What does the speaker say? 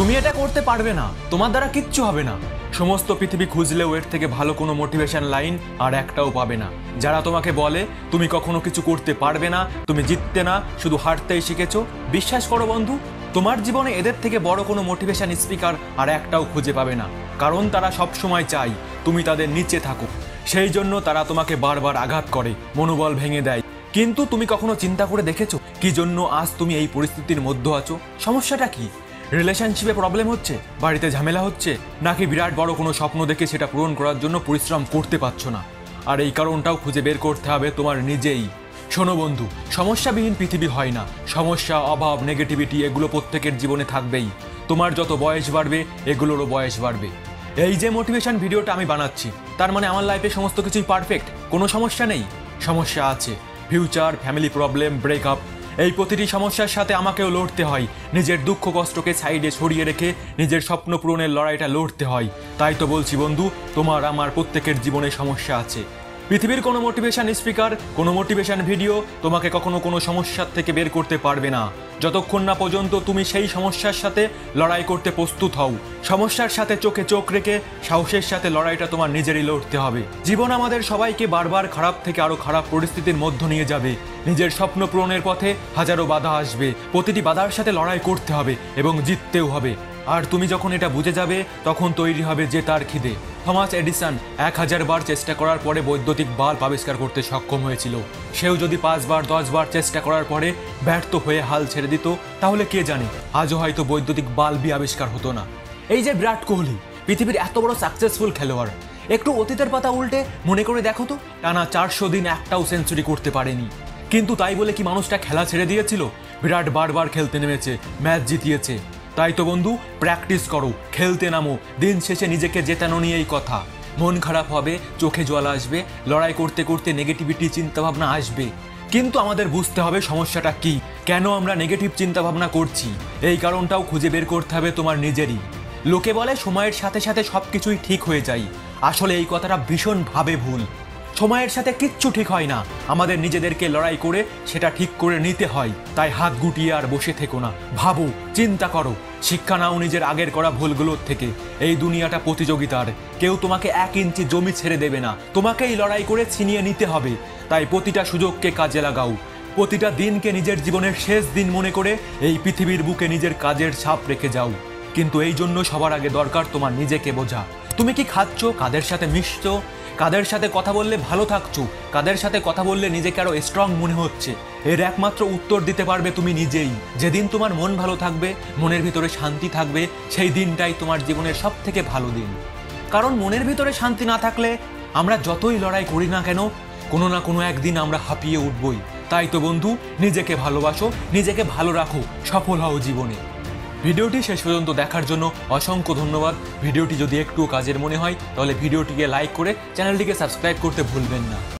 তুমি এটা করতে পারবে না, তোমার দ্বারা কিচ্ছু হবে না। সমস্ত পৃথিবী খুঁজলেও এর থেকে ভালো কোনো মোটিভেশন লাইন আর একটাও পাবে না। যারা তোমাকে বলে তুমি কখনো কিছু করতে পারবে না, তুমি জিততে না, শুধু হারতেই শিখেছো, বিশ্বাস করো বন্ধু, তোমার জীবনে এদের থেকে বড় কোনো মোটিভেশন স্পিকার আর একটাও খুঁজে পাবে না। কারণ তারা সব সময় চায় তুমি তাদের নিচে থাকো, সেই জন্য তারা তোমাকে বারবার আঘাত করে, মনোবল ভেঙে দেয়। কিন্তু তুমি কখনো চিন্তা করে দেখেছো কি জন্য আজ তুমি এই পরিস্থিতির মধ্যে আছো? সমস্যাটা কি? রিলেশনশিপে প্রবলেম হচ্ছে, বাড়িতে ঝামেলা হচ্ছে, নাকি বিরাট বড় কোনো স্বপ্ন দেখে সেটা পূরণ করার জন্য পরিশ্রম করতে পারছো না? আর এই কারণটাও খুঁজে বের করতে হবে তোমার নিজেই। শোনো বন্ধু, সমস্যাবিহীন পৃথিবী হয় না। সমস্যা, অভাব, নেগেটিভিটি এগুলো প্রত্যেকের জীবনে থাকবেই। তোমার যত বয়স বাড়বে এগুলোরও বয়স বাড়বে। এই যে মোটিভেশন ভিডিওটা আমি বানাচ্ছি, তার মানে আমার লাইফে সমস্ত কিছুই পারফেক্ট, কোনো সমস্যা নেই? সমস্যা আছে। ফিউচার, ফ্যামিলি প্রবলেম, ব্রেকআপ, এই প্রতিটি সমস্যার সাথে আমাকেও লড়তে হয়। নিজের দুঃখ কষ্টকে সাইডে সরিয়ে রেখে নিজের স্বপ্ন পূরণের লড়াইটা লড়তে হয়। তাই তো বলছি বন্ধু, তোমার আমার প্রত্যেকের জীবনে সমস্যা আছে। পৃথিবীর কোনো মোটিভেশন স্পিকার, কোনো মোটিভেশন ভিডিও তোমাকে কখনো কোনো সমস্যার থেকে বের করতে পারবে না, যতক্ষণ না পর্যন্ত তুমি সেই সমস্যার সাথে লড়াই করতে প্রস্তুত হও। সমস্যার সাথে চোখে চোখ রেখে সাহসের সাথে লড়াইটা তোমার নিজেরই লড়তে হবে। জীবন আমাদের সবাইকে বারবার খারাপ থেকে আরো খারাপ পরিস্থিতির মধ্য নিয়ে যাবে। নিজের স্বপ্ন পূরণের পথে হাজারো বাধা আসবে, প্রতিটি বাধার সাথে লড়াই করতে হবে এবং জিততেও হবে। আর তুমি যখন এটা বুঝে যাবে তখন তৈরি হবে জেতার খিদে। থমাস এডিসন 1000 বার চেষ্টা করার পরে বৈদ্যুতিক বাল্ব আবিষ্কার করতে সক্ষম হয়েছিল। সেও যদি 5 বার 10 বার চেষ্টা করার পরে ব্যর্থ হয়ে হাল ছেড়ে দিত, তাহলে কে জানে আজও হয়তো বৈদ্যুতিক বাল্বই আবিষ্কার হতো না। এই যে বিরাট কোহলি, পৃথিবীর এত বড় সাকসেসফুল খেলোয়াড়, একটু অতীতের পাতা উল্টে মনে করে দেখো তো, টানা 400 দিন একটাও সেঞ্চুরি করতে পারেনি। কিন্তু তাই বলে কি মানুষটা খেলা ছেড়ে দিয়েছিল? বিরাট বারবার খেলতে নেমেছে, ম্যাচ জিতিয়েছে। তাই তো বন্ধু, প্র্যাকটিস করো, খেলতে নামো, দিন শেষে নিজেকে জেতানো নিয়েই কথা। মন খারাপ হবে, চোখে জল আসবে, লড়াই করতে করতে নেগেটিভিটি চিন্তাভাবনা আসবে, কিন্তু আমাদের বুঝতে হবে সমস্যাটা কি, কেন আমরা নেগেটিভ চিন্তাভাবনা করছি। এই কারণটাও খুঁজে বের করতে হবে তোমার নিজেরই। লোকে বলে সময়ের সাথে সাথে সব কিছুই ঠিক হয়ে যায়, আসলে এই কথাটা ভীষণভাবে ভুল। সময়ের সাথে কিচ্ছু ঠিক হয় না, আমাদের নিজেদেরকে লড়াই করে সেটা ঠিক করে নিতে হয়। তাই হাত গুটিয়ে আর বসে থেকো না, ভাবো, চিন্তা করো, শিক্ষা নাও নিজের আগের করা ভুলগুলোর থেকে। এই দুনিয়াটা প্রতিযোগিতার, কেউ তোমাকে 1 ইঞ্চি জমি ছেড়ে দেবে না, তোমাকেই লড়াই করে ছিনিয়ে নিতে হবে। তাই প্রতিটা সুযোগকে কাজে লাগাও, প্রতিটা দিনকে নিজের জীবনের শেষ দিন মনে করে এই পৃথিবীর বুকে নিজের কাজের ছাপ রেখে যাও। কিন্তু এই জন্য সবার আগে দরকার তোমার নিজেকে বোঝা। তুমি কি খাচ্ছ, কাদের সাথে মিশছো, কাদের সাথে কথা বললে ভালো থাকছো, কাদের সাথে কথা বললে নিজেকে আরো স্ট্রং মনে হচ্ছে, এর একমাত্র উত্তর দিতে পারবে তুমি নিজেই। যেদিন তোমার মন ভালো থাকবে, মনের ভিতরে শান্তি থাকবে, সেই দিনটাই তোমার জীবনের সব থেকে ভালো দিন। কারণ মনের ভিতরে শান্তি না থাকলে আমরা যতই লড়াই করি না কেন, কোনো না কোনো একদিন আমরা হাঁপিয়ে উঠবই। তাই তো বন্ধু, নিজেকে ভালোবাসো, নিজেকে ভালো রাখো, সফল হও জীবনে। ভিডিওটি শেষ পর্যন্ত দেখার জন্য অসংখ্য ধন্যবাদ। ভিডিওটি যদি একটু কাজের মনে হয় তাহলে ভিডিওটিকে লাইক করে চ্যানেলটিকে সাবস্ক্রাইব করতে ভুলবেন না।